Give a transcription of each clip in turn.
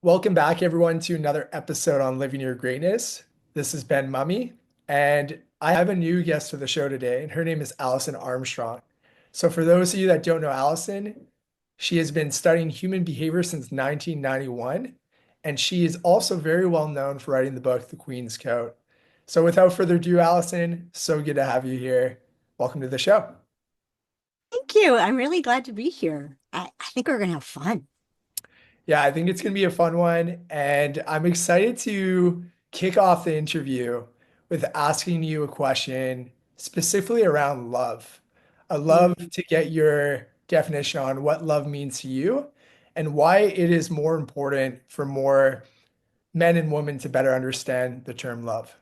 Welcome back, everyone, to another episode on Living Your Greatness. This is Ben Mumme, and I have a new guest to the show today, and her name is Alison Armstrong. So, for those of you that don't know Alison, she has been studying human behavior since 1991, and she is also very well known for writing the book The Queen's Code. So, without further ado, Alison, so good to have you here. Welcome to the show. Thank you. I'm really glad to be here. I think we're going to have fun. Yeah, I think it's going to be a fun one. And I'm excited to kick off the interview with asking you a question specifically around love. I'd love Mm. to get your definition on what love means to you and why it is more important for more men and women to better understand the term love.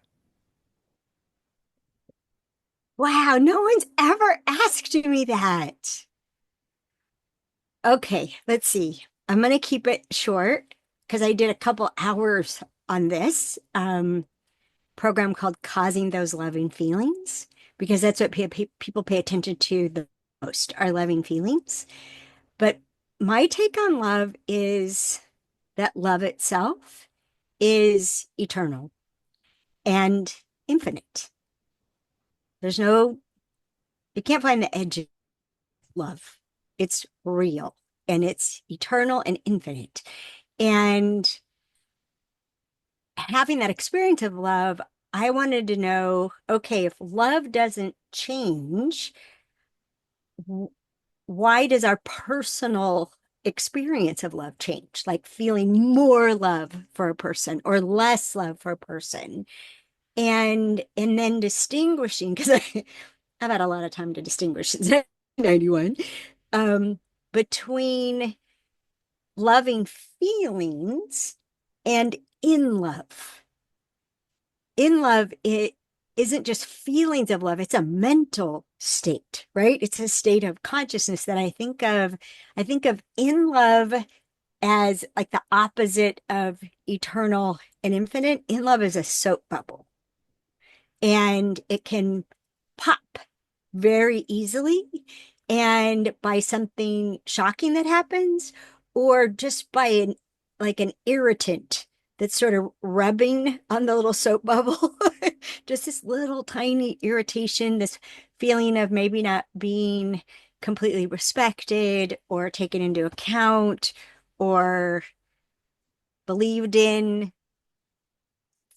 Wow, no one's ever asked me that. Okay, let's see. I'm going to keep it short because I did a couple hours on this program called Causing Those Loving Feelings, because that's what people pay attention to the most, are loving feelings. But my take on love is that love itself is eternal and infinite. There's no, you can't find the edge of love. It's real and it's eternal and infinite. And having that experience of love, I wanted to know, okay, if love doesn't change, why does our personal experience of love change? Like feeling more love for a person or less love for a person. And then distinguishing, because I've had a lot of time to distinguish since 91, um, between loving feelings and in love. In love, it isn't just feelings of love, it's a mental state, right? It's a state of consciousness that I think of. I think of in love as like the opposite of eternal and infinite. In love is a soap bubble and it can pop very easily and by something shocking that happens or just by an irritant that's sort of rubbing on the little soap bubble. Just this little tiny irritation, this feeling of maybe not being completely respected or taken into account or believed in,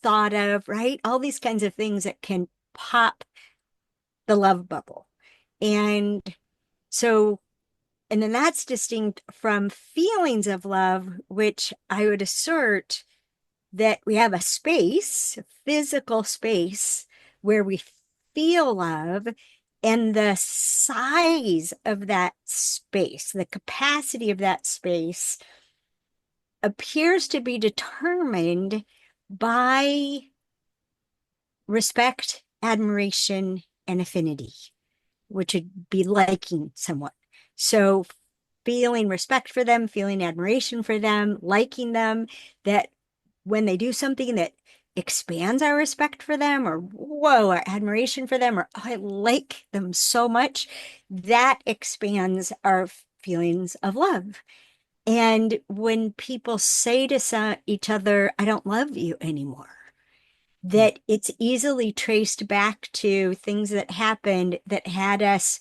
thought of, right? All these kinds of things that can pop the love bubble. And so, and then that's distinct from feelings of love, which I would assert that we have a space, a physical space, where we feel love, and the size of that space, the capacity of that space appears to be determined by respect, admiration, and affinity, which would be liking someone. So feeling respect for them, feeling admiration for them, liking them, that when they do something that expands our respect for them, or whoa, our admiration for them, or oh, I like them so much, that expands our feelings of love. And when people say to each other, I don't love you anymore, that it's easily traced back to things that happened that had us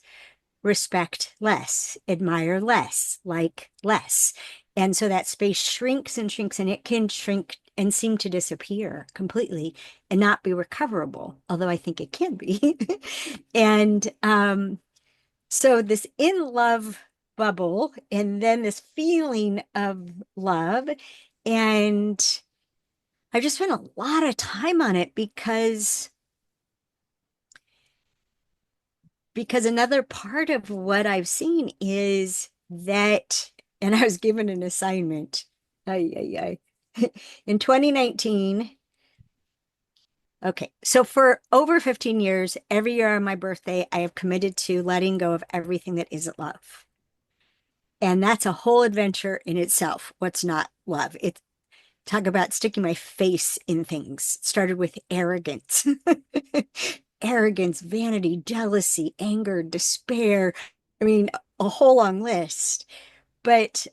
respect less, admire less, like less. And so that space shrinks and shrinks, and it can shrink and seem to disappear completely and not be recoverable, although I think it can be. And so this in love bubble, and then this feeling of love. And I've just spent a lot of time on it because another part of what I've seen is that, and I was given an assignment in 2019. Okay, so for over 15 years, every year on my birthday, I have committed to letting go of everything that isn't love. And that's a whole adventure in itself. What's not love? It talk about sticking my face in things. It started with arrogance. Arrogance, vanity, jealousy, anger, despair. I mean, a whole long list. But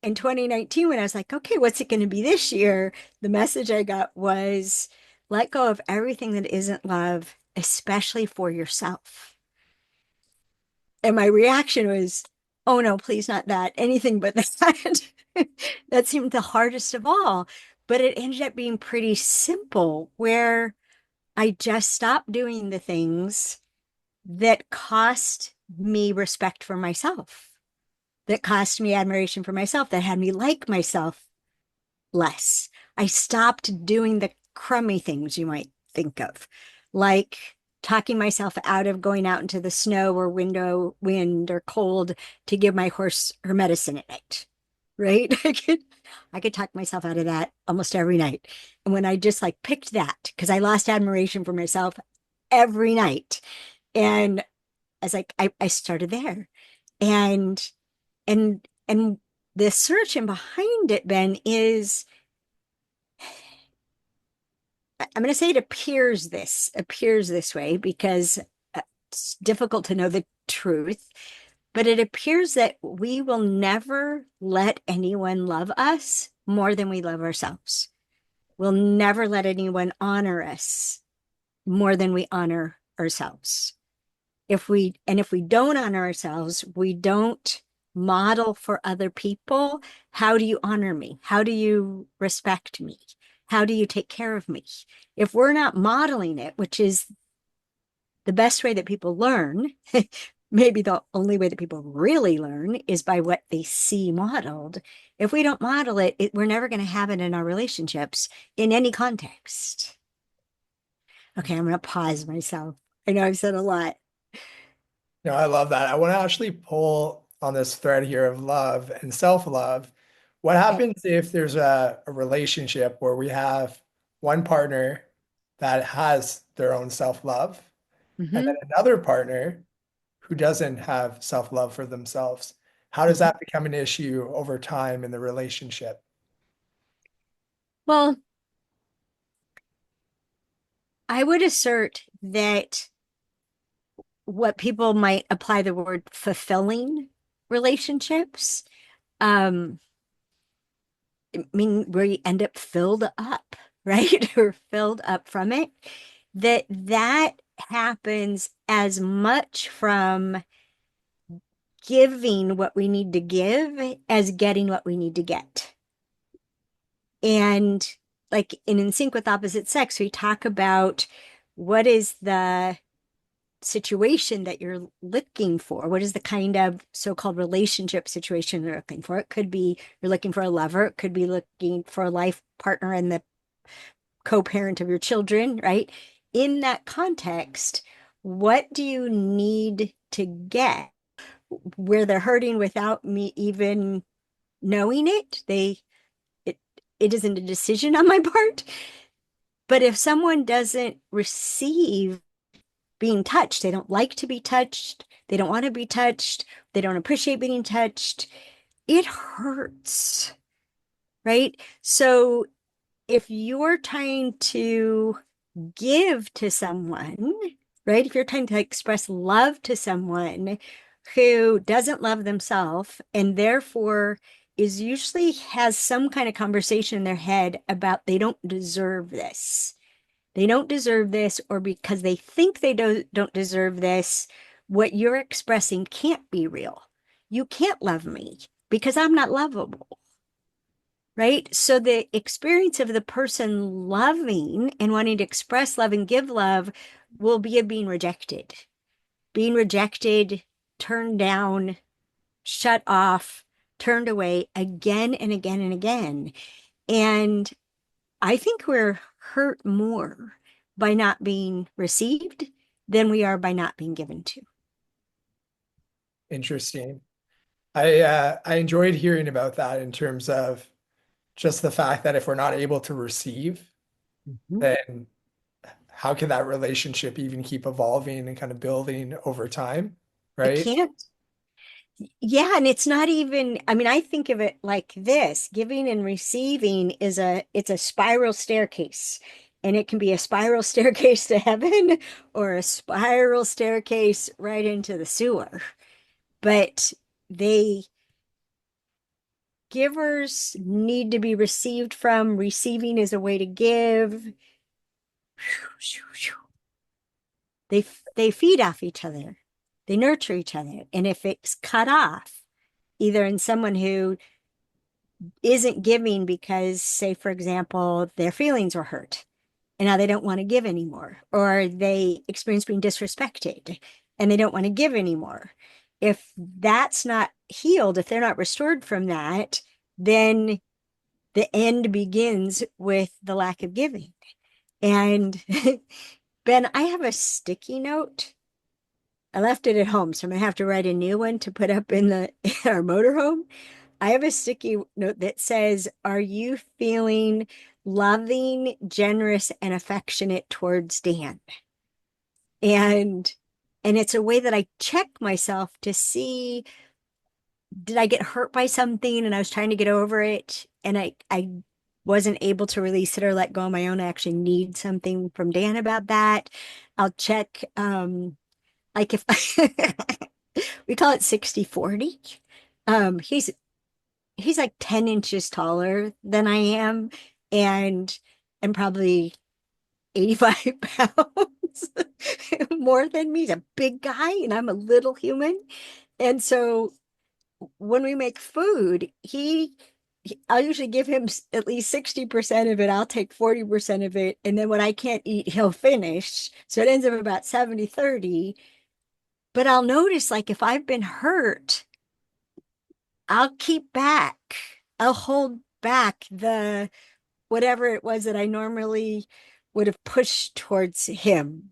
in 2019, when I was like, okay, what's it going to be this year? The message I got was let go of everything that isn't love, especially for yourself. And my reaction was, oh no, please not that, anything but that. That seemed the hardest of all. But it ended up being pretty simple, where I just stopped doing the things that cost me respect for myself, that cost me admiration for myself, that had me like myself less. I stopped doing the crummy things you might think of, like talking myself out of going out into the snow or window wind or cold to give my horse her medicine at night. Right? I could talk myself out of that almost every night. And when I just like picked that, because I lost admiration for myself every night. And I was like, I started there. And and the search and behind it, Ben, is I'm going to say it appears this way because it's difficult to know the truth, but it appears that we will never let anyone love us more than we love ourselves. We'll never let anyone honor us more than we honor ourselves. If we don't honor ourselves, we don't model for other people. How do you honor me? How do you respect me? How do you take care of me? If we're not modeling it, which is the best way that people learn, maybe the only way that people really learn is by what they see modeled. If we don't model it, we're never going to have it in our relationships in any context. Okay, I'm going to pause myself. I know I've said a lot. No, I love that. I want to actually pull on this thread here of love and self-love. What Okay. happens if there's a relationship where we have one partner that has their own self-love and then Hmm. another partner who doesn't have self-love for themselves? How does that become an issue over time in the relationship? Well, I would assert that what people might apply the word fulfilling relationships, um, I mean, where you end up filled up, right? Or filled up from it, that happens as much from giving what we need to give as getting what we need to get. And like in Sync with Opposite Sex, we talk about what is the situation that you're looking for? What is the kind of so-called relationship situation you're looking for? It could be you're looking for a lover, it could be looking for a life partner and the co-parent of your children, right? In that context, what do you need to get where they're hurting without me even knowing it? It it isn't a decision on my part. But if someone doesn't receive being touched. They don't like to be touched. They don't want to be touched. They don't appreciate being touched. It hurts, right? So if you're trying to give to someone, right? If you're trying to express love to someone who doesn't love themselves and therefore is usually has some kind of conversation in their head about they don't deserve this, they don't deserve this, or because they think they don't deserve this, what you're expressing can't be real. You can't love me because I'm not lovable, right? So the experience of the person loving and wanting to express love and give love will be of being rejected, turned down, shut off, turned away again and again and again. And I think we're hurt more by not being received than we are by not being given to. Interesting. I enjoyed hearing about that in terms of just the fact that if we're not able to receive, Mhm. then how can that relationship even keep evolving and kind of building over time, It right? can't. Yeah, and it's not even, I mean, I think of it like this. Giving and receiving it's a spiral staircase. And it can be a spiral staircase to heaven or a spiral staircase right into the sewer. But they givers need to be received from. Receiving is a way to give. They feed off each other. They nurture each other. And if it's cut off, either in someone who isn't giving because, say, for example, their feelings were hurt and now they don't want to give anymore, or they experience being disrespected and they don't want to give anymore. If that's not healed, if they're not restored from that, then the end begins with the lack of giving. And Ben, I have a sticky note. I left it at home, so I'm gonna have to write a new one to put up in the in our motorhome. I have a sticky note that says, "Are you feeling loving, generous, and affectionate towards Dan?" And it's a way that I check myself to see, did I get hurt by something and I was trying to get over it and I wasn't able to release it or let go on my own. I actually need something from Dan about that. I'll check like if we call it 60/40. He's like 10 inches taller than I am and probably 85 pounds more than me. He's a big guy and I'm a little human. And so when we make food, I'll usually give him at least 60% of it. I'll take 40% of it. And then what I can't eat, he'll finish. So it ends up about 70/30. But I'll notice, like, if I've been hurt, I'll keep back. I'll hold back the whatever it was that I normally would have pushed towards him,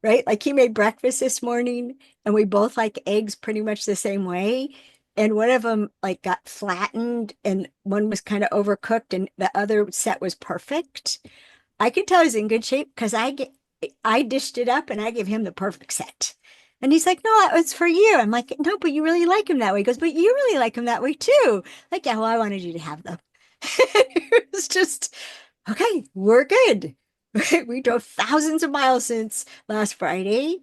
right? Like he made breakfast this morning and we both like eggs pretty much the same way. And one of them like got flattened and one was kind of overcooked and the other set was perfect. I could tell he's in good shape because I dished it up and I give him the perfect set. And he's like, no, that was for you. I'm like, no, but you really like him that way. He goes, but you really like him that way too. Like, yeah, well, I wanted you to have them. It was just, okay, we're good. We drove thousands of miles since last Friday.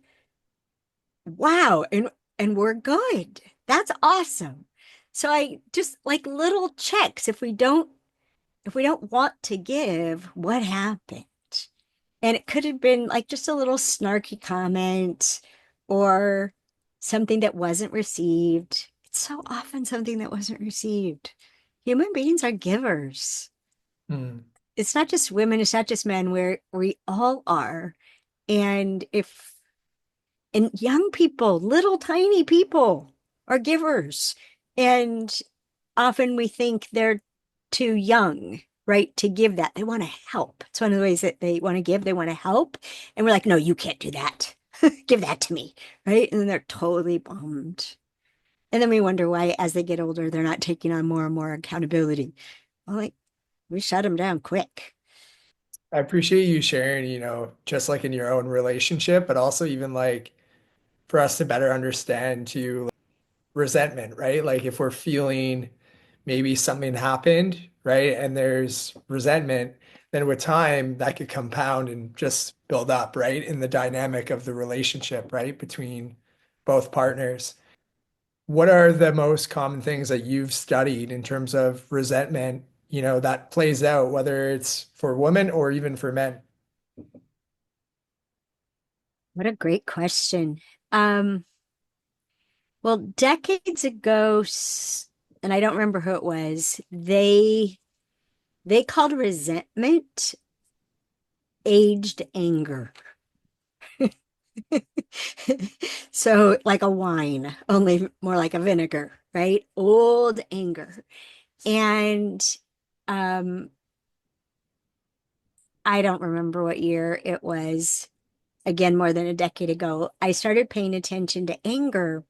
Wow. And we're good. That's awesome. So I just like little checks. If we don't want to give, what happened? And it could have been like just a little snarky comment or something that wasn't received. It's so often something that wasn't received. Human beings are givers. Hmm. It's not just women, it's not just men, where we all are. And if and young people, little tiny people are givers. And often we think they're too young, right, to give that. They want to help. It's one of the ways that they want to give. They want to help. And we're like, no, you can't do that. Give that to me, right? And then they're totally bummed. And then we wonder why, as they get older, they're not taking on more and more accountability. Well, like, we shut them down quick. I appreciate you sharing, just like in your own relationship, but also even like for us to better understand to resentment, right? Like if we're feeling maybe something happened, right? And there's resentment, then with time that could compound and just build up, right? In the dynamic of the relationship, right? Between both partners. What are the most common things that you've studied in terms of resentment, that plays out, whether it's for women or even for men? What a great question. Um, well, decades ago, and I don't remember who it was, they called resentment aged anger. So like a wine, only more like a vinegar, right? Old anger. And um, I don't remember what year it was. Again, more than a decade ago, I started paying attention to anger.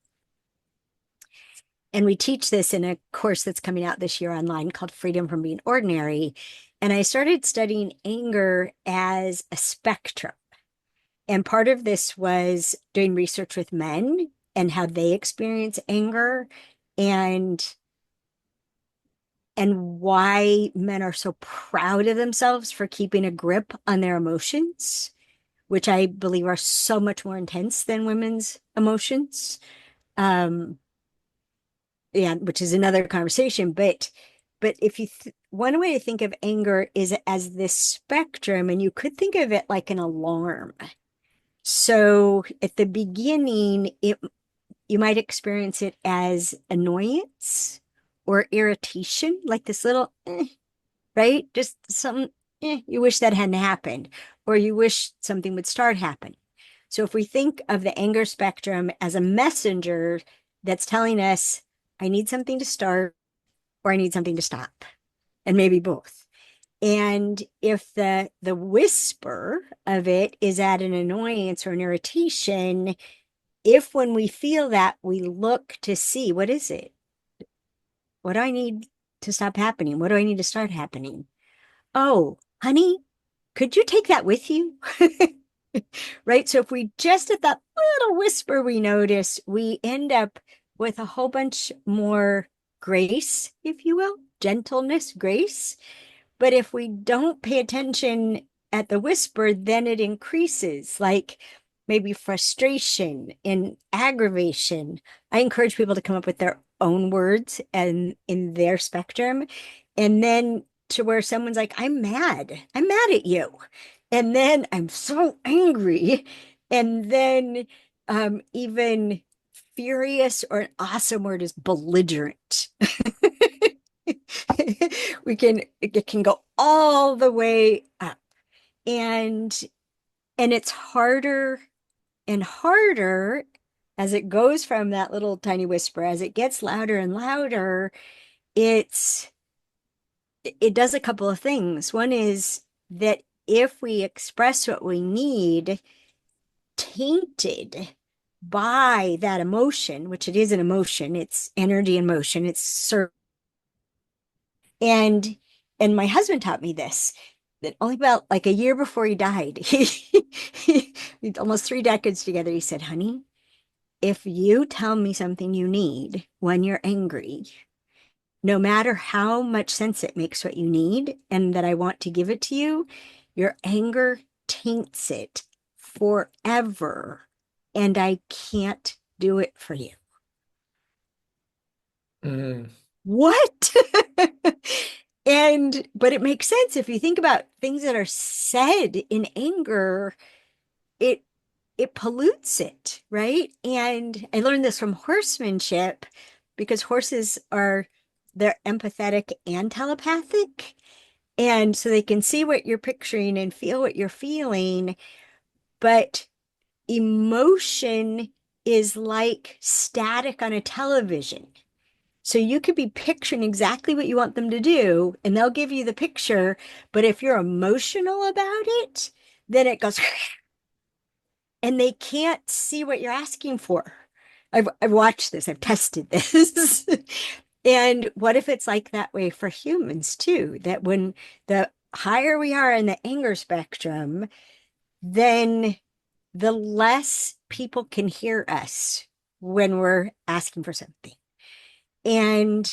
And we teach this in a course that's coming out this year online called Freedom from Being Ordinary. And I started studying anger as a spectrum. And part of this was doing research with men and how they experience anger and why men are so proud of themselves for keeping a grip on their emotions, which I believe are so much more intense than women's emotions. Um, yeah, which is another conversation. But But if you one way to think of anger is as this spectrum, and you could think of it like an alarm. So at the beginning, it you might experience it as annoyance or irritation, like this little right? Just some, you wish that hadn't happened, or you wish something would start happening. So if we think of the anger spectrum as a messenger that's telling us, I need something to start or I need something to stop, and maybe both. And if the whisper of it is at an annoyance or an irritation, if when we feel that we look to see what is it? What do I need to stop happening? What do I need to start happening? Oh, honey, could you take that with you? Right? So if we just at that little whisper we notice, we end up with a whole bunch more grace, if you will, gentleness, grace. But if we don't pay attention at the whisper, then it increases, like maybe frustration and aggravation. I encourage people to come up with their own words and in their spectrum. And then to where someone's like, I'm mad. I'm mad at you. And then I'm so angry. And then even furious, or an awesome word is belligerent. It can go all the way up. And it's harder and harder as it goes from that little tiny whisper, as it gets louder and louder. It's it does a couple of things. One is that if we express what we need, tainted by that emotion, which it is an emotion, it's energy and motion, it's and my husband taught me this, that only about like a year before he died, almost 3 decades together, he said, honey, if you tell me something you need when you're angry, no matter how much sense it makes what you need and that I want to give it to you, your anger taints it forever. And I can't do it for you. Mm. What? But it makes sense if you think about things that are said in anger, it it pollutes it, right? And I learned this from horsemanship because horses are they're empathetic and telepathic. And so they can see what you're picturing and feel what you're feeling. But emotion is like static on a television. So you could be picturing exactly what you want them to do, and they'll give you the picture. But if you're emotional about it, then it goes, and they can't see what you're asking for. I've watched this, I've tested this. And what if it's like that way for humans too? That when the higher we are in the anger spectrum, then the less people can hear us when we're asking for something. And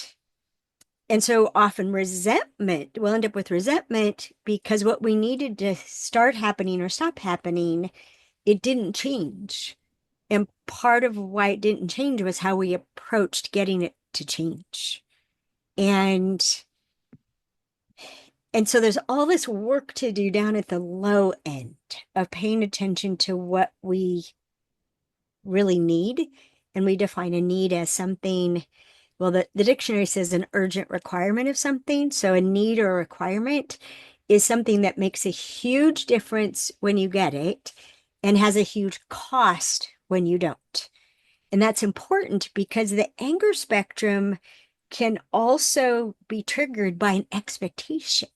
so often resentment, we'll end up with resentment because what we needed to start happening or stop happening, it didn't change. And part of why it didn't change was how we approached getting it to change. And so there's all this work to do down at the low end of paying attention to what we really need. And we define a need as something, well, the dictionary says an urgent requirement of something. So a need or a requirement is something that makes a huge difference when you get it and has a huge cost when you don't. And that's important because the anger spectrum can also be triggered by an expectation,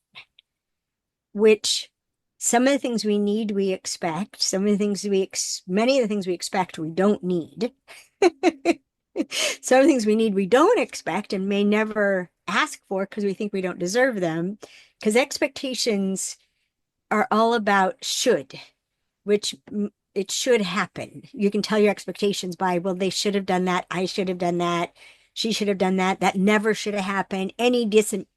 which some of the things we need, we expect. Some of the things many of the things we expect, we don't need. Some things we need, we don't expect and may never ask for because we think we don't deserve them. Because expectations are all about should, which it should happen. You can tell your expectations by, well, they should have done that. I should have done that. She should have done that. That never should have happened. Any decent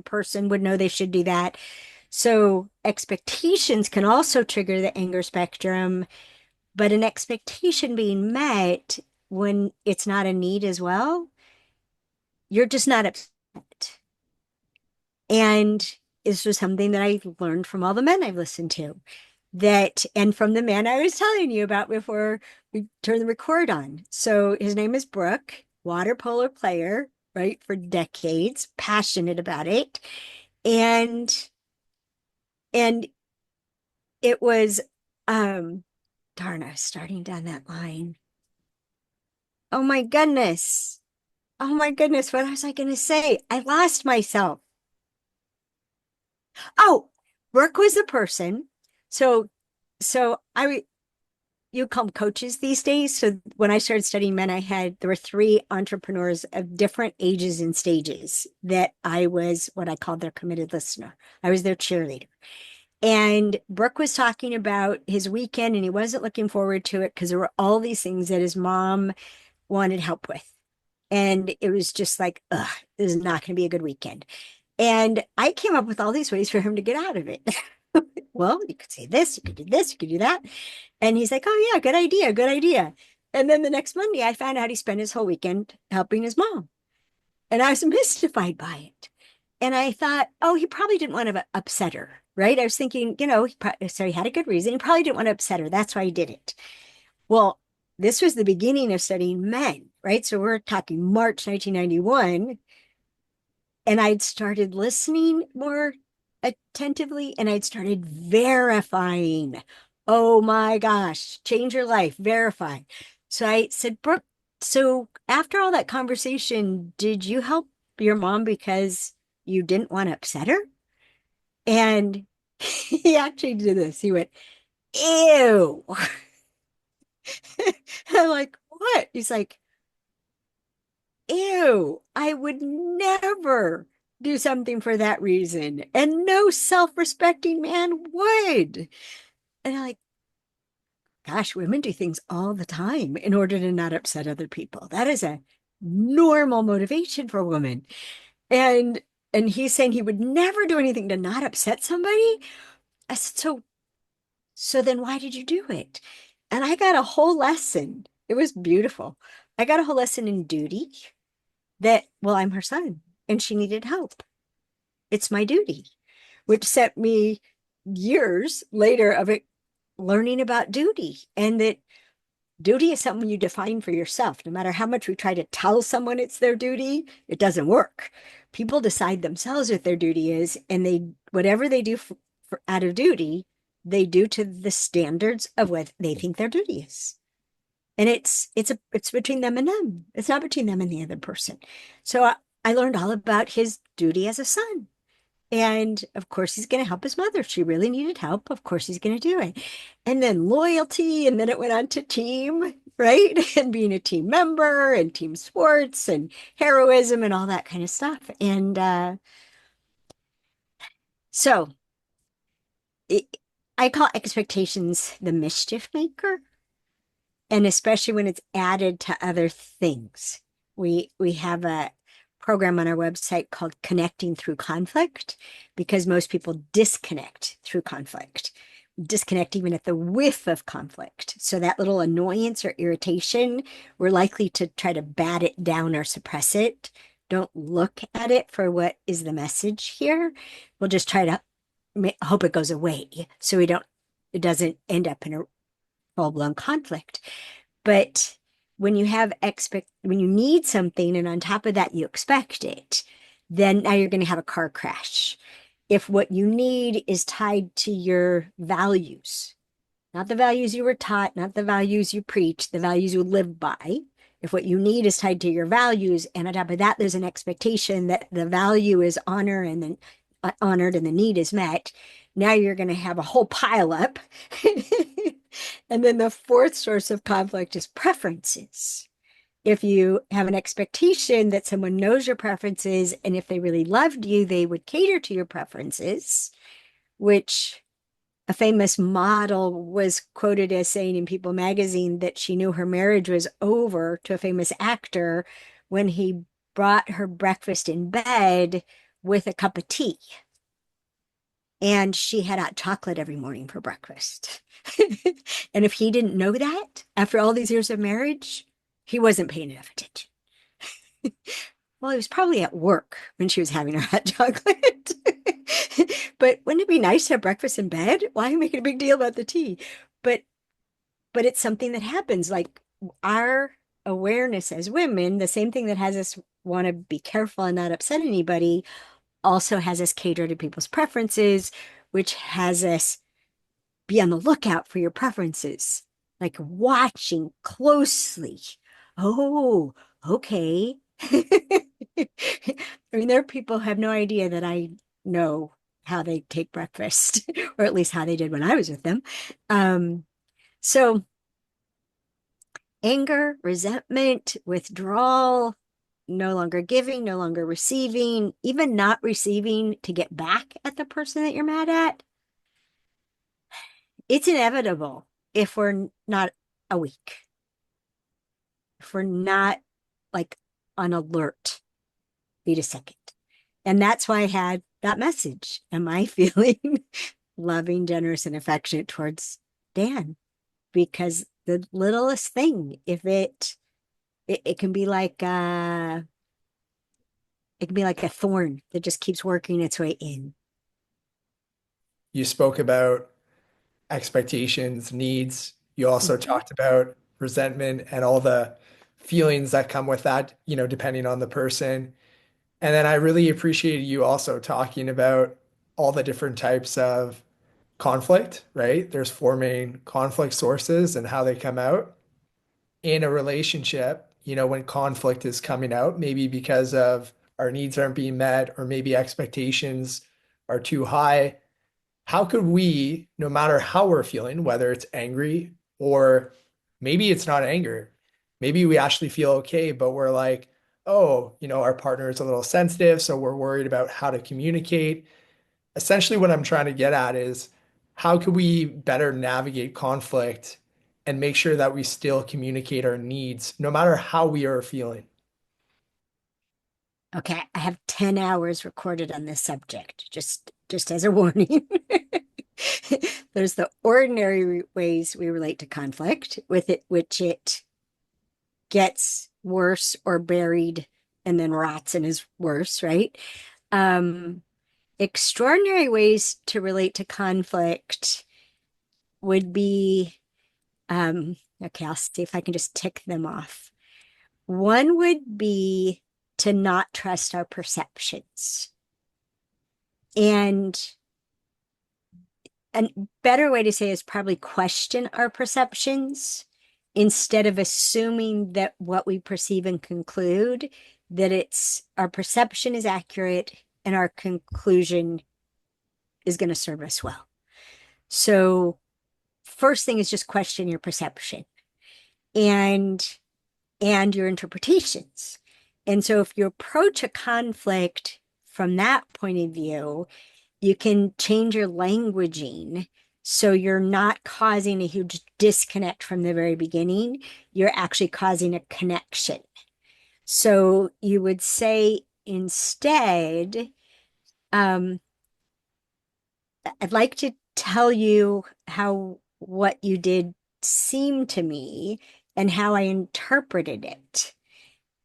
person would know they should do that. So expectations can also trigger the anger spectrum, but an expectation being met when it's not a need as well, you're just not upset. And this was something that I learned from all the men I've listened to. That, and from the man I was telling you about before we turned the record on. So his name is Brooke, water polo player, right, for decades, passionate about it. And and it was darn, I was starting down that line. Oh my goodness. Oh my goodness, what was I gonna say? I lost myself. Oh, Brooke was the person. So so I you call them coaches these days. So when I started studying men, there were three entrepreneurs of different ages and stages that I was what I called their committed listener. I was their cheerleader. And Brooke was talking about his weekend and he wasn't looking forward to it because there were all these things that his mom wanted help with. And it was just like, ugh, this is not going to be a good weekend. And I came up with all these ways for him to get out of it. Well, you could say this, you could do this, you could do that. And he's like, oh, yeah, good idea, good idea. And then the next Monday, I found out he spent his whole weekend helping his mom. And I was mystified by it. And I thought, oh, he probably didn't want to upset her, right? I was thinking, so he had a good reason. He probably didn't want to upset her. That's why he did it. Well, this was the beginning of studying men, right? So we're talking March 1991. And I'd started listening more attentively and I'd started verifying. Oh my gosh, change your life, verify. So I said, Brooke, so after all that conversation, did you help your mom because you didn't want to upset her? And he actually did this. He went, ew. I'm like, what? He's like, ew, I would never do something for that reason. And no self-respecting man would. And I'm like, gosh, women do things all the time in order to not upset other people. That is a normal motivation for women. And and he's saying he would never do anything to not upset somebody. I said, so then why did you do it? And I got a whole lesson. It was beautiful. I got a whole lesson in duty that, well, I'm her son and she needed help. It's my duty, which set me years later of it learning about duty and that duty is something you define for yourself. No matter how much we try to tell someone it's their duty, it doesn't work. People decide themselves what their duty is, and whatever they do out of duty, they do to the standards of what they think their duty is. And it's between them and them. It's not between them and the other person. So I learned all about his duty as a son. And of course, he's going to help his mother. If she really needed help, of course, he's going to do it. And then loyalty. And then it went on to team, right? And being a team member and team sports and heroism and all that kind of stuff. And so it, I call expectations the mischief maker. And especially when it's added to other things. We have a program on our website called Connecting Through Conflict because most people disconnect through conflict, disconnect even at the whiff of conflict. So that little annoyance or irritation, we're likely to try to bat it down or suppress it. Don't look at it for what is the message here. We'll just try to hope it goes away so it doesn't end up in a full-blown conflict. But when you need something and on top of that you expect it, then now you're going to have a car crash. If what you need is tied to your values, not the values you were taught, not the values you preach, the values you live by. If what you need is tied to your values, and on top of that, there's an expectation that the value is honored and the need is met, now you're going to have a whole pile up. And then the fourth source of conflict is preferences. If you have an expectation that someone knows your preferences, and if they really loved you, they would cater to your preferences, which a famous model was quoted as saying in People magazine that she knew her marriage was over to a famous actor when he brought her breakfast in bed with a cup of tea. And she had hot chocolate every morning for breakfast. And if he didn't know that after all these years of marriage, he wasn't paying enough attention. Well, he was probably at work when she was having her hot chocolate. But wouldn't it be nice to have breakfast in bed? Why make a big deal about the tea? But but it's something that happens. Like our awareness as women, the same thing that has us want to be careful and not upset anybody, also has us cater to people's preferences, which has us be on the lookout for your preferences, like watching closely. Oh, okay. I mean, there are people who have no idea that I know how they take breakfast, or at least how they did when I was with them. So anger, resentment, withdrawal, no longer giving, no longer receiving, even not receiving to get back at the person that you're mad at, it's inevitable if we're not awake, if we're not like on alert. Wait a second. And that's why I had that message. Am I feeling loving, generous, and affectionate towards Dan? Because the littlest thing, if it can be like it can be like a thorn that just keeps working its way in. You spoke about expectations, needs. You also Mhm. talked about resentment and all the feelings that come with that, depending on the person. And then I really appreciated you also talking about all the different types of conflict, right? There's four main conflict sources and how they come out in a relationship, when conflict is coming out, maybe because of our needs aren't being met or maybe expectations are too high. How could we, no matter how we're feeling, whether it's angry or maybe it's not anger, maybe we actually feel okay, but we're like, oh, our partner is a little sensitive, so we're worried about how to communicate. Essentially, what I'm trying to get at is how could we better navigate conflict and make sure that we still communicate our needs, no matter how we are feeling? Okay, I have 10 hours recorded on this subject, just as a warning. There's the ordinary ways we relate to conflict, with it which it gets worse or buried and then rots and is worse, right? Um, Extraordinary ways to relate to conflict would be okay, I'll see if I can just tick them off. One would be to not trust our perceptions. And a better way to say is probably question our perceptions instead of assuming that what we perceive and conclude, that it's our perception is accurate and our conclusion is going to serve us well. So first thing is just question your perception and your interpretations. And so if you approach a conflict from that point of view, you can change your languaging so you're not causing a huge disconnect from the very beginning. You're actually causing a connection. So you would say instead, um, I'd like to tell you how what you did seemed to me and how I interpreted it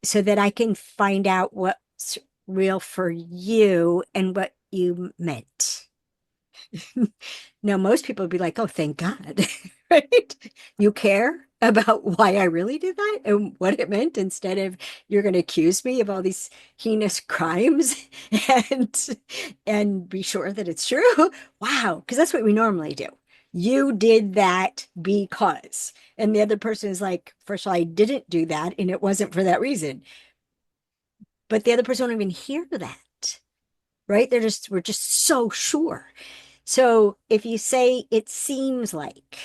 so that I can find out what's real for you and what you meant. Now, most people would be like, oh, thank God, right? You care about why I really did that and what it meant instead of you're going to accuse me of all these heinous crimes and be sure that it's true. Wow, because that's what we normally do. You did that because, and the other person is like, first of all, I didn't do that, and it wasn't for that reason. But the other person won't even hear that, right? We're just so sure. So if you say it seems like,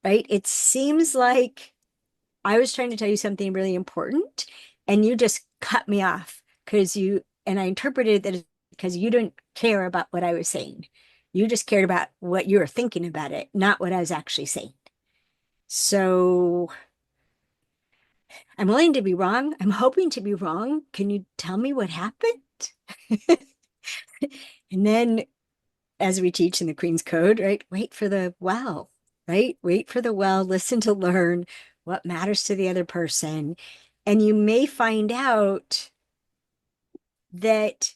right? It seems like I was trying to tell you something really important and you just cut me off and I interpreted that because you didn't care about what I was saying. You just cared about what you were thinking about it, not what I was actually saying. So I'm willing to be wrong. I'm hoping to be wrong. Can you tell me what happened? And then as we teach in the Queen's Code, right? Wait for the well, right? Wait for the well, listen to learn what matters to the other person. And you may find out that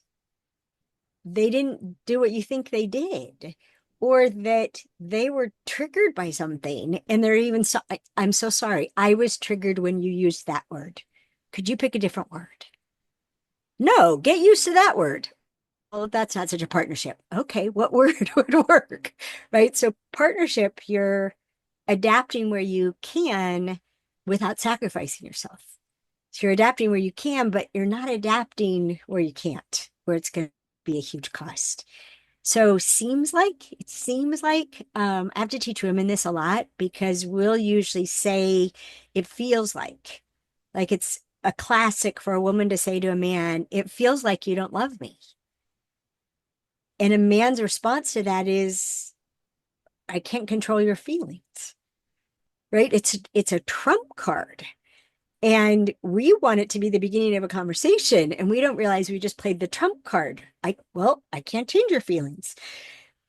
they didn't do what you think they did, or that they were triggered by something and they're even so, I'm so sorry. I was triggered when you used that word. Could you pick a different word? No, get used to that word. Well, that's not such a partnership. Okay, what word would work? Right? So partnership, you're adapting where you can without sacrificing yourself. So you're adapting where you can, but you're not adapting where you can't, where it's going to be a huge cost. So I have to teach women this a lot because we'll usually say it feels like it's a classic for a woman to say to a man, it feels like you don't love me. And a man's response to that is, I can't control your feelings, right? It's a trump card. And we want it to be the beginning of a conversation, and we don't realize we just played the trump card. I can't change your feelings.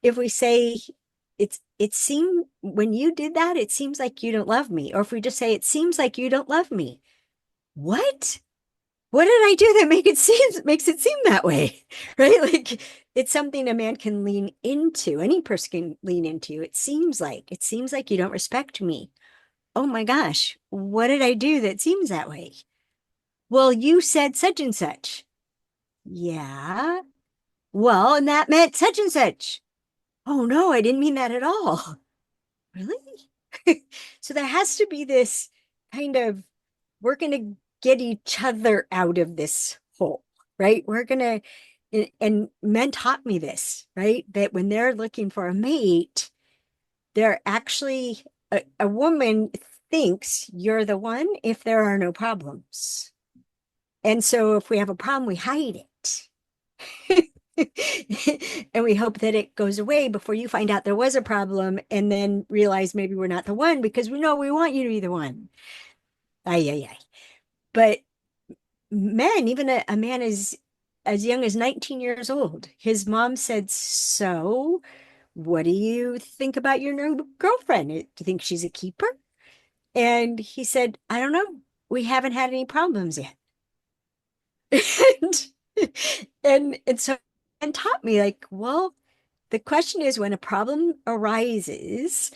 If we say it seemed when you did that, it seems like you don't love me. Or if we just say it seems like you don't love me. What? What did I do that makes it seem that way? Right? Like it's something a man can lean into, any person can lean into. It seems like you don't respect me. Oh my gosh, what did I do that seems that way? Well, you said such and such. Yeah. Well, and that meant such and such. Oh no, I didn't mean that at all. Really? So there has to be this kind of, we're going to get each other out of this hole, right? We're going to, and men taught me this, right? That when they're looking for a mate, they're actually, a woman thinks you're the one if there are no problems. And so if we have a problem, we hide it. And we hope that it goes away before you find out there was a problem and then realize maybe we're not the one because we know we want you to be the one. Ay, ay, ay. But men, even a man as young as 19 years old, his mom said, so what do you think about your new girlfriend? Do you think she's a keeper? And he said, I don't know. We haven't had any problems yet. and, and so and taught me like, well, the question is when a problem arises,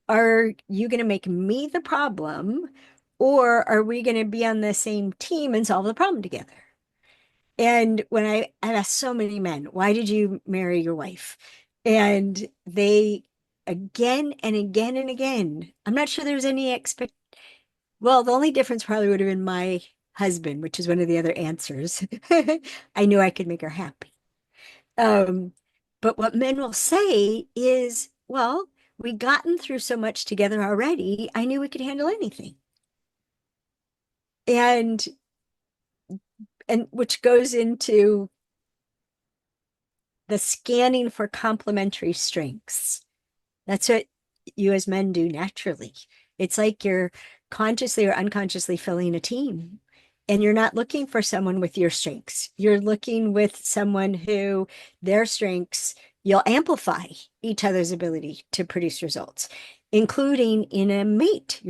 are you going to make me the problem or are we going to be on the same team and solve the problem together? And when I've asked so many men, why did you marry your wife? And they again and again and again, I'm not sure there's any well, the only difference probably would have been my husband, which is one of the other answers. I knew I could make her happy. Um, but what men will say is, well, we gotten through so much together already. I knew we could handle anything. And which goes into the scanning for complementary strengths. That's what you as men do naturally. It's like you're consciously or unconsciously filling a team. And you're not looking for someone with your strengths. You're looking with someone who their strengths, you'll amplify each other's ability to produce results, including in a mate.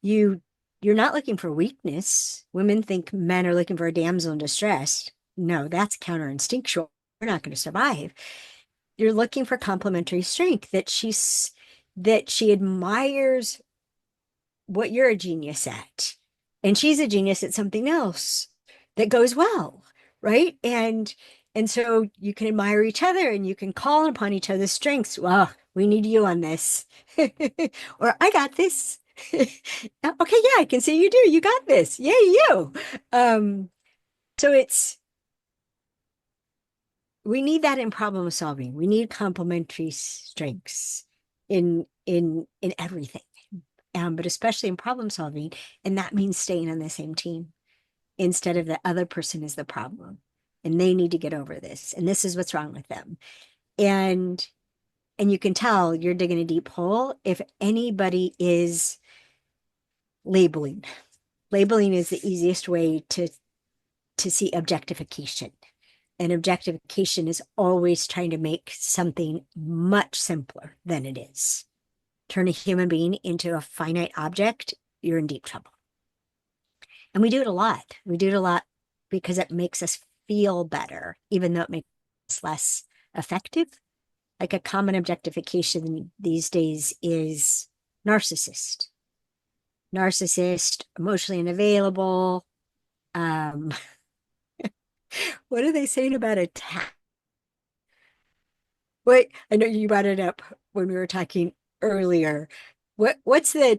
You you're not looking for weakness. Women think men are looking for a damsel in distress. No, that's counterinstinctual. We're not going to survive. You're looking for complementary strength that she admires what you're a genius at. And she's a genius at something else that goes well, right? And so you can admire each other and you can call upon each other's strengths. Well, we need you on this. Or I got this. Okay, yeah, I can see you do. You got this. Yay, you. Um, so we need that in problem solving. We need complementary strengths in everything, but especially in problem solving. And that means staying on the same team instead of the other person is the problem, and they need to get over this, and this is what's wrong with them. And you can tell you're digging a deep hole if anybody is labeling. Labeling is the easiest way to see objectification. And objectification is always trying to make something much simpler than it is. Turn a human being into a finite object, you're in deep trouble. And we do it a lot. We do it a lot because it makes us feel better, even though it makes us less effective. Like a common objectification these days is narcissist, emotionally unavailable. Um, what are they saying about attack? Wait, I know you brought it up when we were talking earlier. What's the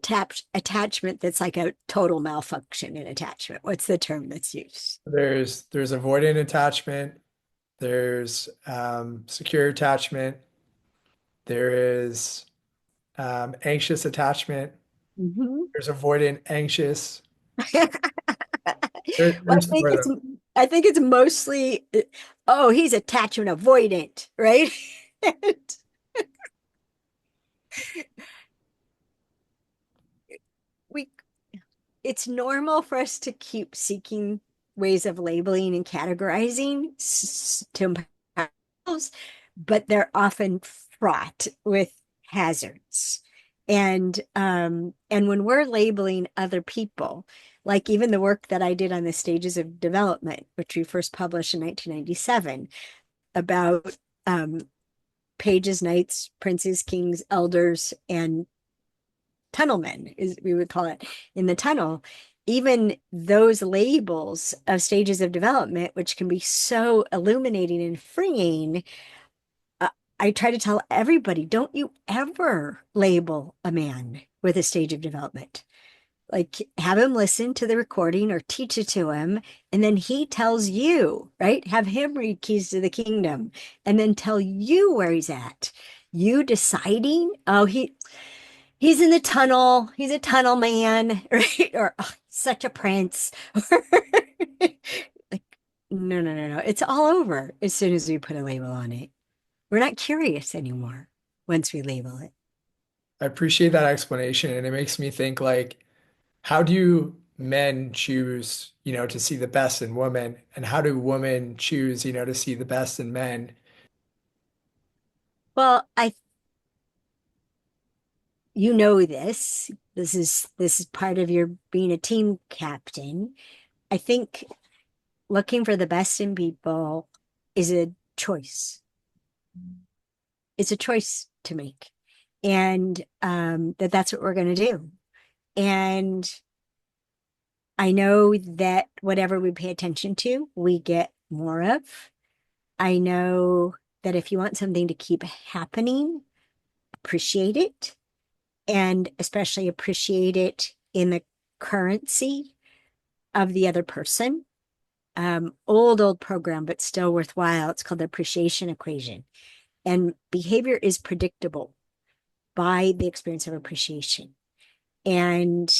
attachment that's like a total malfunction in attachment? What's the term that's used? There's avoidant attachment, there's secure attachment, there is anxious attachment, Mhm. there's avoidant anxious. Well, There's four of them. I think it's mostly, oh, he's attachment avoidant, right? we it's normal for us to keep seeking ways of labeling and categorizing to empower ourselves, but they're often fraught with hazards. And when we're labeling other people, like even the work that I did on the stages of development, which we first published in 1997, about pages, knights, princes, kings, elders, and tunnelmen, is we would call it in the tunnel. Even those labels of stages of development, which can be so illuminating and freeing, uh, I try to tell everybody, don't you ever label a man with a stage of development. Like, have him listen to the recording or teach it to him, and then he tells you, right? Have him read Keys to the Kingdom and then tell you where he's at. You deciding, oh, he's in the tunnel. He's a tunnel man, right? Or oh, such a prince. Like, no, no, no, no. It's all over as soon as we put a label on it. We're not curious anymore once we label it. I appreciate that explanation, and it makes me think like, how do men choose, to see the best in women, and how do women choose, to see the best in men? Well, you know this. This is part of your being a team captain. I think looking for the best in people is a choice. It's a choice to make. And that's what we're going to do. And I know that whatever we pay attention to, we get more of. I know that if you want something to keep happening, appreciate it, and especially appreciate it in the currency of the other person. Old program, but still worthwhile. It's called the appreciation equation. And behavior is predictable by the experience of appreciation. And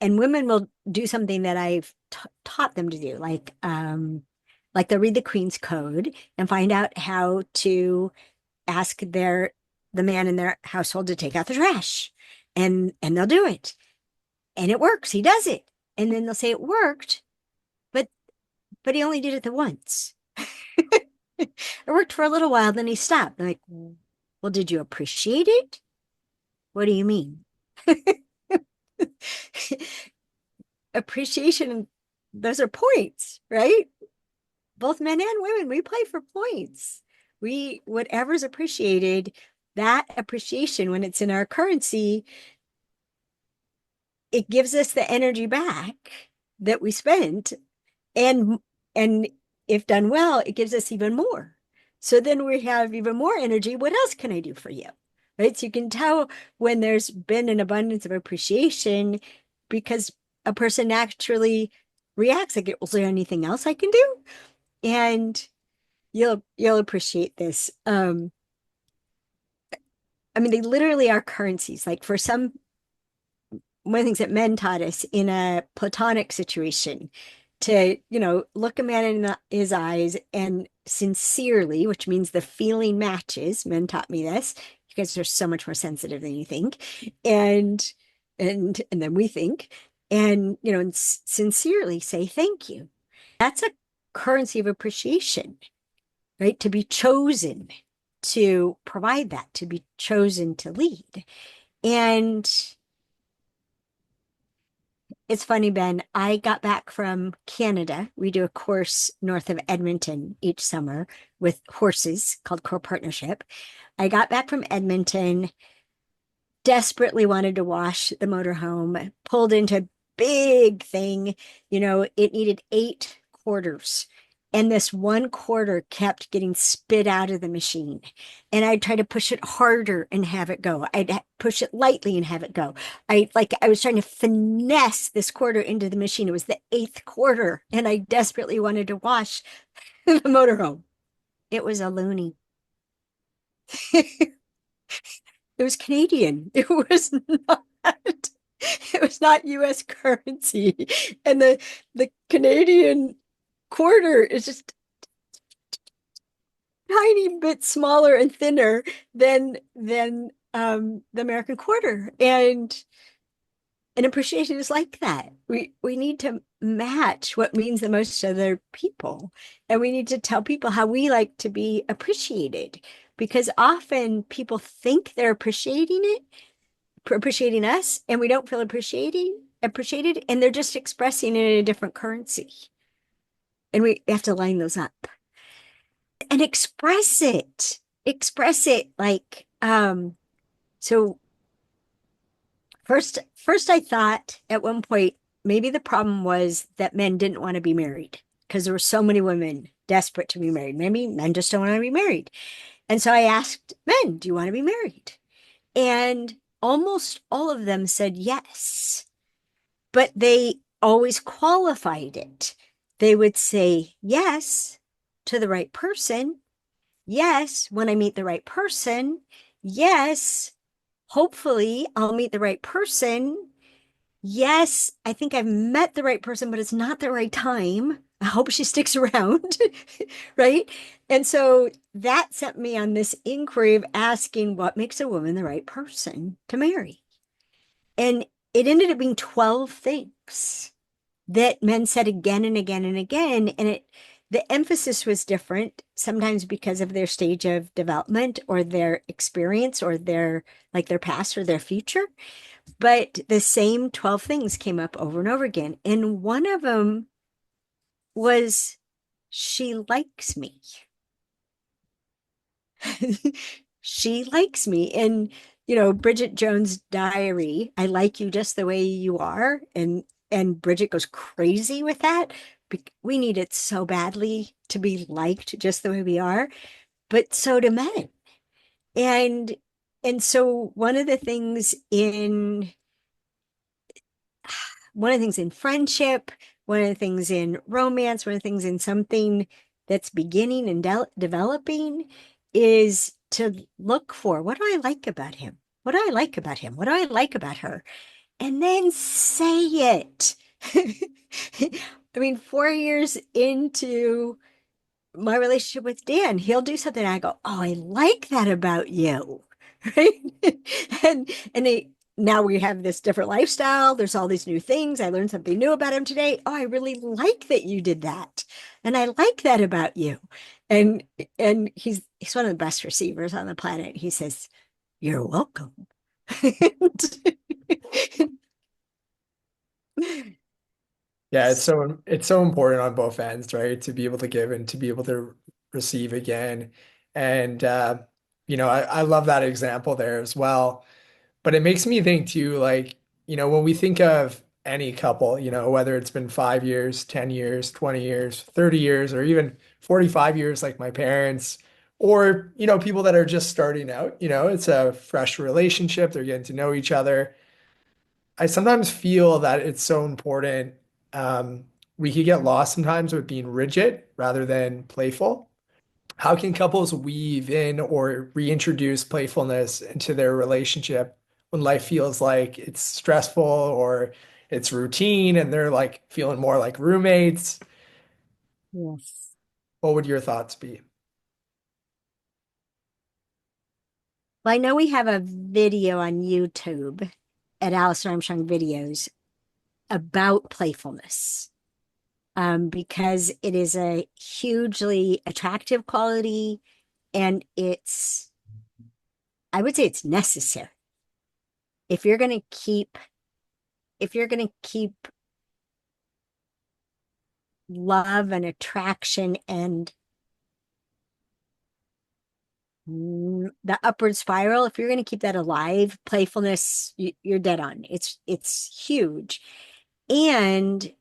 and women will do something that I've taught them to do, like they'll read the Queen's Code and find out how to ask the man in their household to take out the trash, and they'll do it, and it works. He does it, and then they'll say it worked, but he only did it the once. It worked for a little while, then he stopped. I'm like, well, did you appreciate it? What do you mean? Appreciation, those are points, right? Both men and women, we play for points. Whatever's appreciated, that appreciation, when it's in our currency, it gives us the energy back that we spent. And if done well, it gives us even more. So then we have even more energy. What else can I do for you? Right? So you can tell when there's been an abundance of appreciation because a person naturally reacts like, was there anything else I can do? And you'll appreciate this. I mean, they literally are currencies. Like for some, one of the things that men taught us in a platonic situation to, look a man in his eyes and sincerely, which means the feeling matches. Men taught me this. You guys are so much more sensitive than you think. And and then we think, and sincerely say thank you. That's a currency of appreciation, right? To be chosen to provide that, to be chosen to lead. And it's funny, Ben. I got back from Canada. We do a course north of Edmonton each summer with horses called Core Partnership. I got back from Edmonton, desperately wanted to wash the motorhome, pulled into a big thing. It needed 8 quarters. And this 1 quarter kept getting spit out of the machine. And I'd try to push it harder and have it go. I'd push it lightly and have it go. I was trying to finesse this quarter into the machine. It was the 8th quarter, and I desperately wanted to wash the motorhome. It was a loony. It was Canadian. It was not US currency. And the Canadian quarter is just tiny bit smaller and thinner than the American quarter. And appreciation is like that. We need to match what means the most to other people. And we need to tell people how we like to be appreciated, because often people think they're appreciating us, and we don't feel appreciated, and they're just expressing it in a different currency. And we have to line those up and express it like, so first I thought at one point maybe the problem was that men didn't want to be married, because there were so many women desperate to be married. Maybe men just don't want to be married. And so I asked men, do you want to be married? And almost all of them said yes, but they always qualified it. They would say yes to the right person. Yes, when I meet the right person. Yes, hopefully I'll meet the right person. Yes, I think I've met the right person, but it's not the right time. I hope she sticks around, right? And so that sent me on this inquiry of asking what makes a woman the right person to marry. And it ended up being 12 things that men said again and again and again. And the emphasis was different, sometimes because of their stage of development or their experience or their past or their future. But the same 12 things came up over and over again. And one of them was, she likes me. She likes me. And, Bridget Jones' diary, I like you just the way you are. And Bridget goes crazy with that. We need it so badly to be liked just the way we are, but so do men. And so one of the things in friendship, one of the things in romance, one of the things in something that's beginning and developing is to look for, what do I like about him? What do I like about him? What do I like about her? And then say it. I mean, 4 years into my relationship with Dan, he'll do something and I go, oh, I like that about you. Right. And now we have this different lifestyle. There's all these new things. I learned something new about him today. Oh, I really like that you did that. And I like that about you. And he's one of the best receivers on the planet. He says, you're welcome. Yeah, it's so important on both ends, right? To be able to give and to be able to receive again. And I love that example there as well. But it makes me think too, like, when we think of any couple, whether it's been 5 years, 10 years, 20 years, 30 years, or even 45 years, like my parents, or, people that are just starting out, it's a fresh relationship, they're getting to know each other. I sometimes feel that it's so important. We could get lost sometimes with being rigid rather than playful. How can couples weave in or reintroduce playfulness into their relationship when life feels like it's stressful or it's routine and they're like feeling more like roommates? Yes. What would your thoughts be? Well, I know we have a video on YouTube at Alison Armstrong Videos about playfulness, because it is a hugely attractive quality, and I would say it's necessary. If you're going to keep love and attraction and the upward spiral, if you're going to keep that alive, playfulness, you're dead on. It's huge. And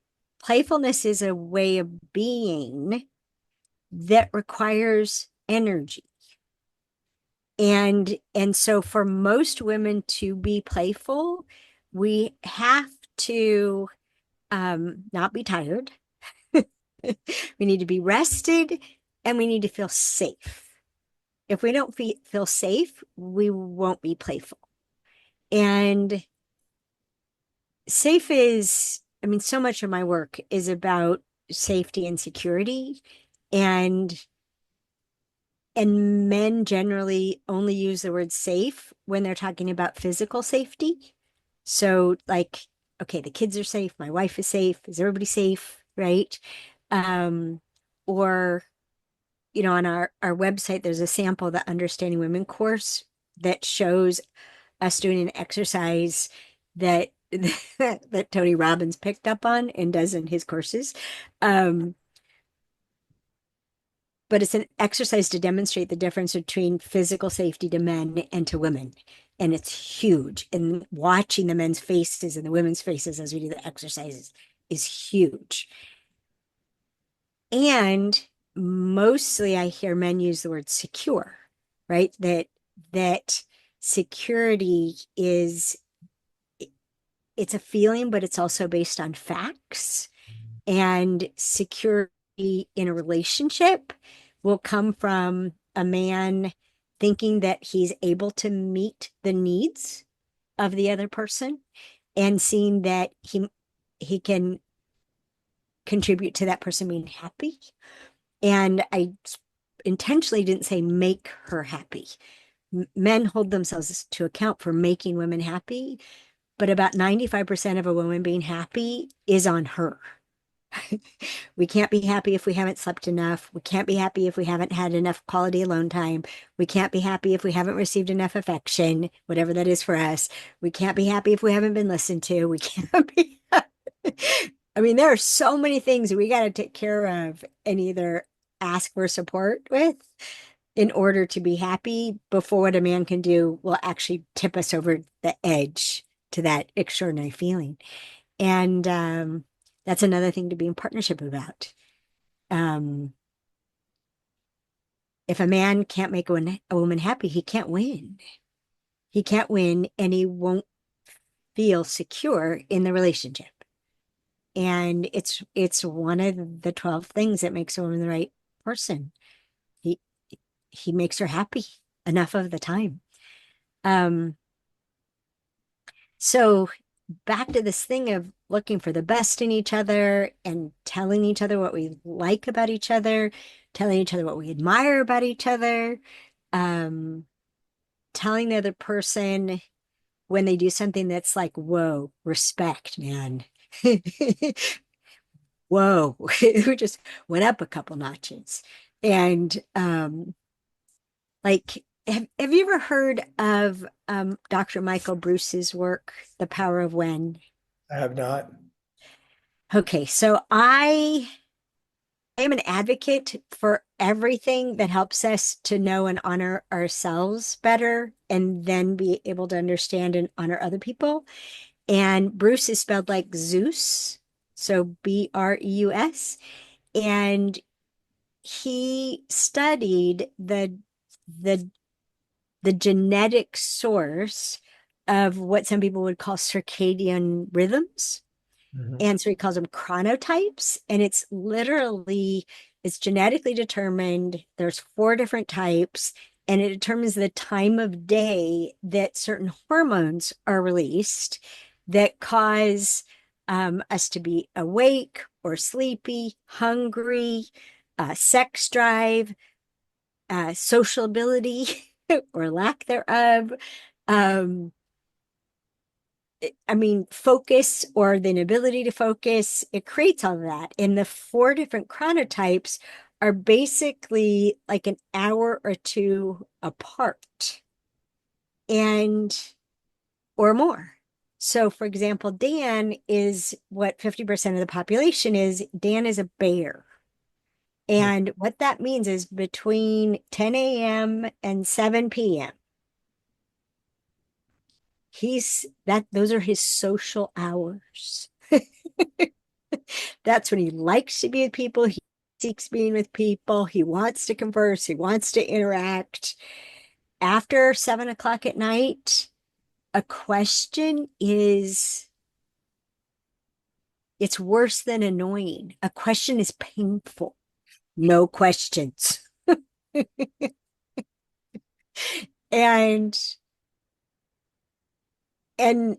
playfulness is a way of being that requires energy. And so for most women to be playful, we have to not be tired. We need to be rested and we need to feel safe. If we don't feel safe, we won't be playful. And safe is, I mean, so much of my work is about safety and security. And and men generally only use the word safe when they're talking about physical safety. So like, okay, the kids are safe, my wife is safe, is everybody safe, right? Um, or on our website, there's a sample of the Understanding Women course that shows us doing an exercise that that Tony Robbins picked up on and does in his courses. Um, but it's an exercise to demonstrate the difference between physical safety to men and to women. And it's huge. And watching the men's faces and the women's faces as we do the exercises is huge. And mostly I hear men use the word secure, right? That security is it's a feeling, but it's also based on facts. And security in a relationship will come from a man thinking that he's able to meet the needs of the other person and seeing that he can contribute to that person being happy. And I intentionally didn't say make her happy. Men hold themselves to account for making women happy, but about 95% of a woman being happy is on her. We can't be happy if we haven't slept enough. We can't be happy if we haven't had enough quality alone time. We can't be happy if we haven't received enough affection, whatever that is for us. We can't be happy if we haven't been listened to. We can't be. I mean, there are so many things we got to take care of and either ask for support with in order to be happy before what a man can do will actually tip us over the edge to that extraordinary feeling. And that's another thing to be in partnership about. Um, if a man can't make a woman happy, he can't win. He can't win and he won't feel secure in the relationship. And it's one of the 12 things that makes a woman the right person. He he makes her happy enough of the time. Um, so back to this thing of looking for the best in each other and telling each other what we like about each other, telling each other what we admire about each other, um, telling the other person when they do something that's like, whoa, respect, man. Whoa, we just went up a couple notches. And like, have you ever heard of Dr. Michael Bruce's work, The Power of When? I have not. Okay, so I am an advocate for everything that helps us to know and honor ourselves better and then be able to understand and honor other people. And Bruce is spelled like Zeus, so Breus. And he studied the the genetic source of what some people would call circadian rhythms. Mhm. And so he calls them chronotypes. And it's genetically determined. There's four different types, and it determines the time of day that certain hormones are released that cause us to be awake or sleepy, hungry, sex drive, social ability or lack thereof. Um, I mean, focus or the inability to focus, it creates all of that. And the four different chronotypes are basically like an hour or two apart and or more. So, for example, Dan is what 50% of the population is. Dan is a bear. Mm. And what that means is between 10 a.m. and 7 p.m. Those are his social hours. That's when he likes to be with people. He seeks being with people. He wants to converse. He wants to interact. After 7 o'clock at night, a question is, it's worse than annoying. A question is painful. No questions. And and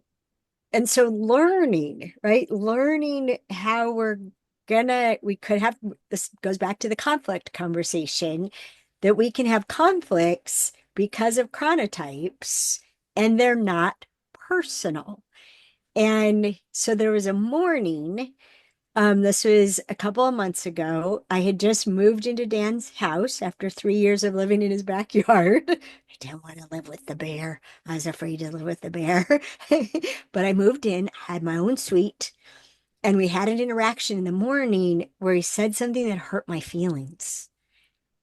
and so learning, right? Learning how we could have, this goes back to the conflict conversation, that we can have conflicts because of chronotypes and they're not personal. And so there was a morning, this was a couple of months ago. I had just moved into Dan's house after 3 years of living in his backyard. I didn't want to live with the bear. I was afraid to live with the bear. But I moved in, had my own suite, and we had an interaction in the morning where he said something that hurt my feelings.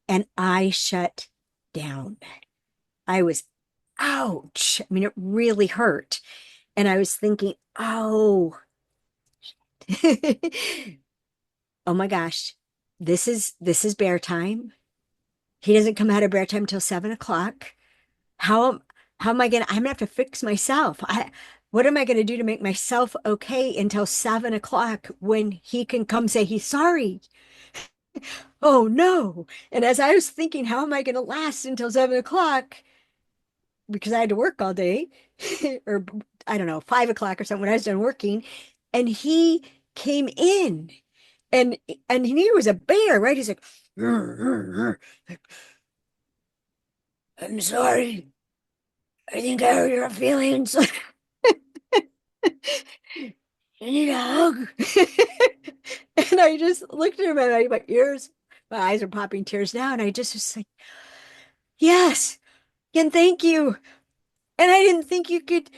And I shut down. I was, ouch. I mean, it really hurt. And I was thinking, oh, oh my gosh, this is bear time. He doesn't come out of bear time till 7 o'clock. How how am I gonna? I'm gonna have to fix myself. What am I gonna do to make myself okay until 7 o'clock when he can come say he's sorry? Oh no! And as I was thinking, how am I gonna last until 7 o'clock? Because I had to work all day, or I don't know, 5 o'clock or something when I was done working, and he came in. And he knew he was a bear, right? He's like, "Rrr, rrr, rrr." Like, I'm sorry. I think I hurt your feelings. You need a hug. And I just looked at him and my ears, my eyes are popping tears now. And I just was like, yes, and thank you. And I didn't think you could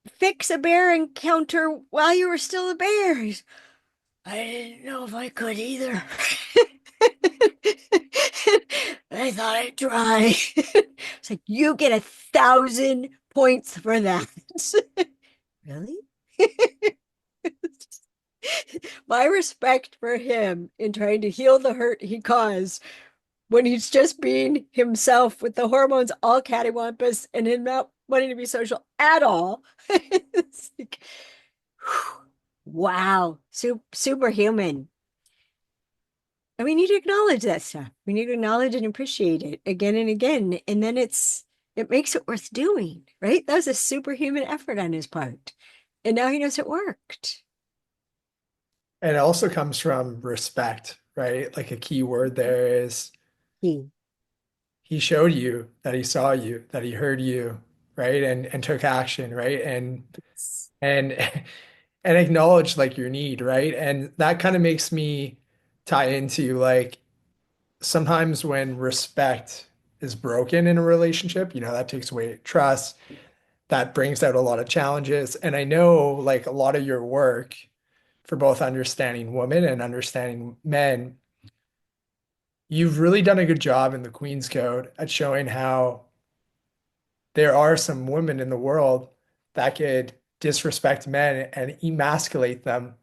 fix a bear encounter while you were still a bear. I didn't know if I could either. I thought I'd try. It's like, you get 1,000 points for that. Really? My respect for him in trying to heal the hurt he caused when he's just being himself with the hormones all cattywampus and him not wanting to be social at all. It's like, wow, superhuman. And we need to acknowledge that stuff. We need to acknowledge and appreciate it again and again. And then it makes it worth doing, right? That was a superhuman effort on his part. And now he knows it worked. And it also comes from respect, right? Like a key word there is He, he showed you that he saw you, that he heard you, right? And took action, right? And and acknowledged like your need, right? And that kind of makes me tie into like sometimes when respect is broken in a relationship, that takes away trust, that brings out a lot of challenges. And I know like a lot of your work for both understanding women and understanding men, you've really done a good job in the Queen's Code at showing how there are some women in the world that could disrespect men and emasculate them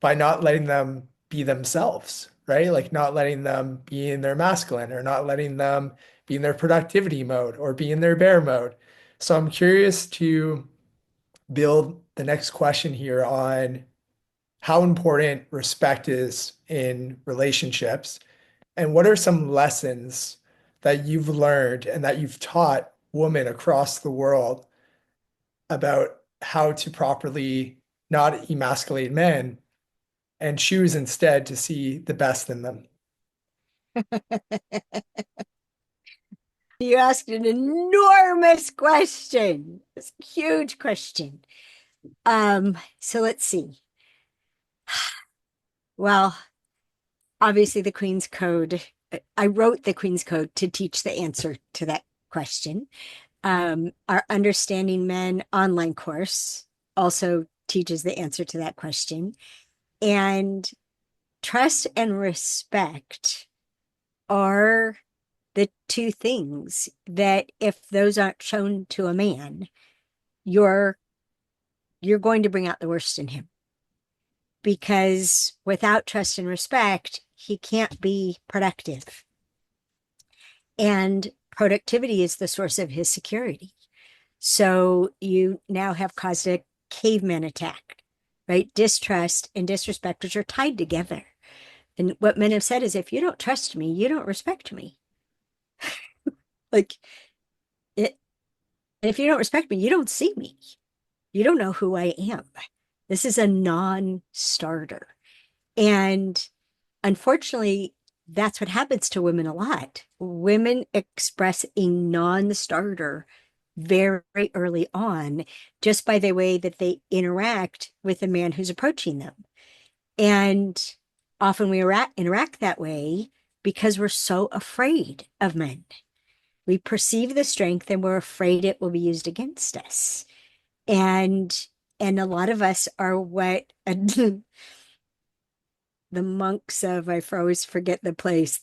by not letting them be themselves, right? Like not letting them be in their masculine or not letting them be in their productivity mode or be in their bear mode. So I'm curious to build the next question here on how important respect is in relationships and what are some lessons that you've learned and that you've taught women across the world about how to properly not emasculate men and choose instead to see the best in them. you asked an enormous question. It's a huge question. So let's see. Well, obviously the Queen's Code, I wrote the Queen's Code to teach the answer to that question. Our Understanding Men online course also teaches the answer to that question. And trust and respect are the two things that if those aren't shown to a man, you're you're going to bring out the worst in him. Because without trust and respect, he can't be productive. And productivity is the source of his security. So you now have caused a caveman attack, right? Distrust and disrespect, which are tied together. And what men have said is if you don't trust me, you don't respect me. Like it, and if you don't respect me, you don't see me. You don't know who I am. This is a non-starter. And unfortunately, that's what happens to women a lot. Women express a non-starter very early on just by the way that they interact with the man who's approaching them. And often we interact that way because we're so afraid of men. We perceive the strength and we're afraid it will be used against us. And a lot of us are what the monks of, I always forget the place,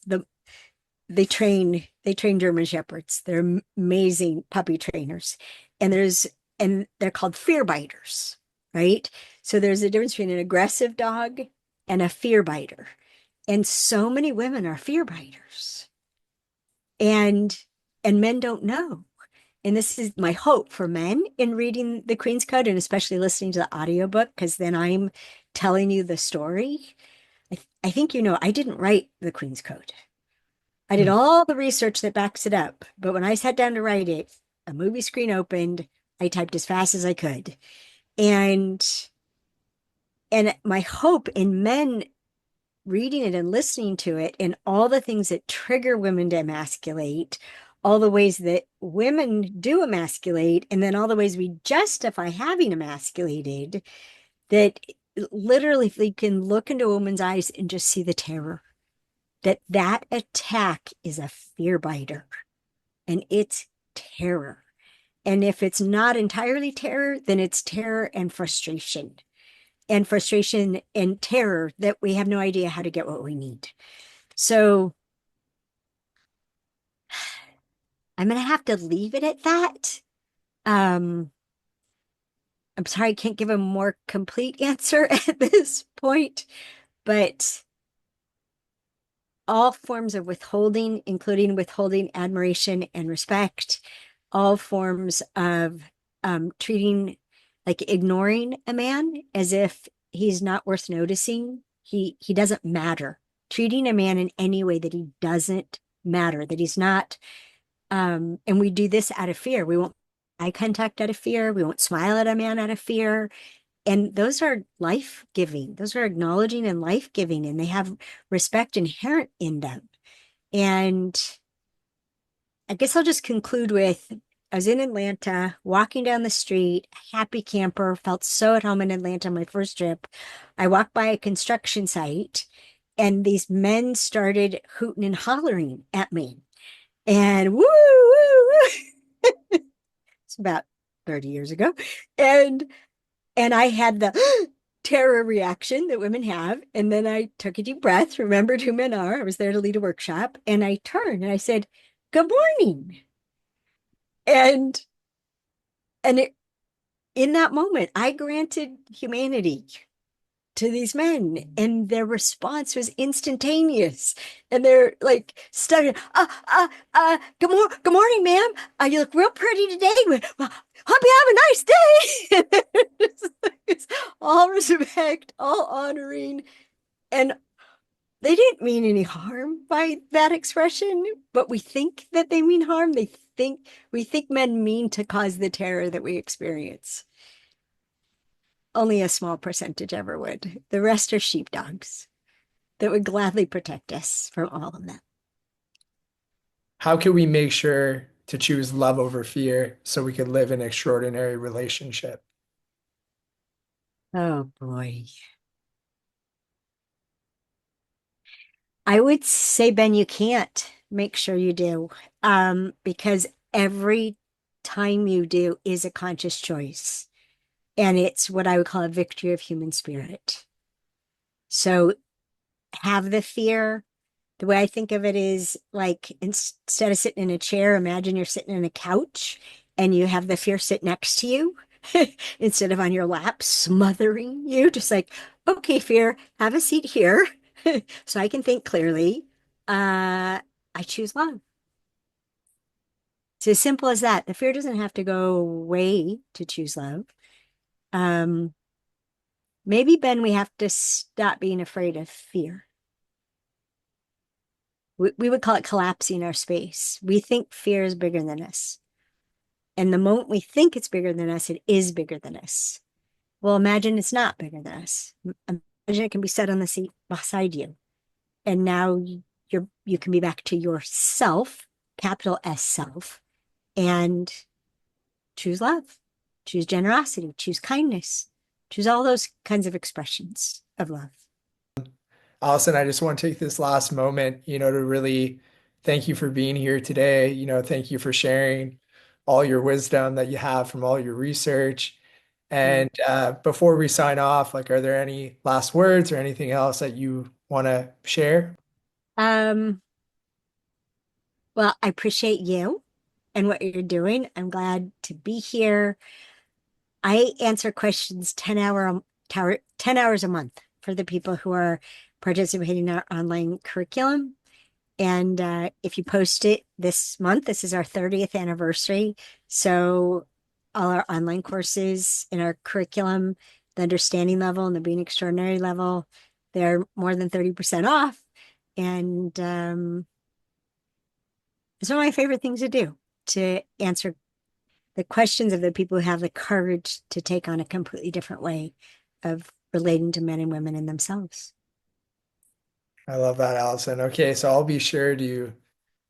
they train German shepherds. They're amazing puppy trainers. And they're called fear biters, right? So there's a difference between an aggressive dog and a fear biter. And so many women are fear biters. And men don't know. And this is my hope for men in reading the Queen's Code and especially listening to the audiobook, because then I'm telling you the story. I think I didn't write the Queen's Code. I did Hmm. all the research that backs it up. But when I sat down to write it, a movie screen opened. I typed as fast as I could. And my hope in men reading it and listening to it and all the things that trigger women to emasculate, all the ways that women do emasculate, and then all the ways we justify having emasculated, that literally if we can look into a woman's eyes and just see the terror, that attack is a fear biter and it's terror. And if it's not entirely terror, then it's terror and frustration and terror that we have no idea how to get what we need. So I'm going to have to leave it at that. Um, I'm sorry I can't give a more complete answer at this point, but all forms of withholding, including withholding admiration and respect, all forms of treating, like ignoring a man as if he's not worth noticing. He doesn't matter. Treating a man in any way that he doesn't matter, that he's not. And we do this out of fear. We won't eye contact out of fear. We won't smile at a man out of fear. And those are life giving. Those are acknowledging and life giving, and they have respect inherent in them. And I guess I'll just conclude with I was in Atlanta, walking down the street, happy camper, felt so at home in Atlanta my first trip. I walked by a construction site, and these men started hooting and hollering at me. And woo, woo, woo. It's about 30 years ago. And I had the terror reaction that women have. And then I took a deep breath, remembered who men are. I was there to lead a workshop. And I turned and I said, "Good morning." And it, in that moment, I granted humanity to these men, and their response was instantaneous. And they're like studying, good morning, ma'am. You look real pretty today. Well, hope you have a nice day. It's all respect, all honoring. And they didn't mean any harm by that expression, but we think that they mean harm. We think men mean to cause the terror that we experience. Only a small percentage ever would. The rest are sheepdogs that would gladly protect us from all of that. How can we make sure to choose love over fear so we can live an extraordinary relationship? Oh boy. I would say, Ben, you can't make sure you do. Because every time you do is a conscious choice. And it's what I would call a victory of human spirit. So have the fear. The way I think of it is like instead of sitting in a chair, imagine you're sitting in a couch and you have the fear sit next to you instead of on your lap, smothering you. Just like, okay, fear, have a seat here so I can think clearly. I choose love. It's as simple as that. The fear doesn't have to go away to choose love. Um, Maybe, Ben, we have to stop being afraid of fear. We would call it collapsing our space. We think fear is bigger than us. And the moment we think it's bigger than us, it is bigger than us. Well, imagine it's not bigger than us. Imagine it can be set on the seat beside you. And now you can be back to yourself, capital S self, and choose love, choose generosity, choose kindness, choose all those kinds of expressions of love. Allison, I just want to take this last moment, to really thank you for being here today. Thank you for sharing all your wisdom that you have from all your research. Mm. And before we sign off, like, are there any last words or anything else that you want to share? Um, well, I appreciate you and what you're doing. I'm glad to be here. I answer questions 10 hours a month for the people who are participating in our online curriculum. And if you post it this month, this is our 30th anniversary. So all our online courses in our curriculum, the understanding level and the being extraordinary level, they're more than 30% off. And it's one of my favorite things to do, to answer the questions of the people who have the courage to take on a completely different way of relating to men and women and themselves. I love that, Allison. Okay, so I'll be sure to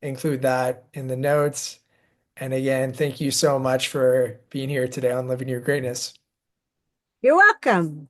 include that in the notes. And again, thank you so much for being here today on Living Your Greatness. You're welcome.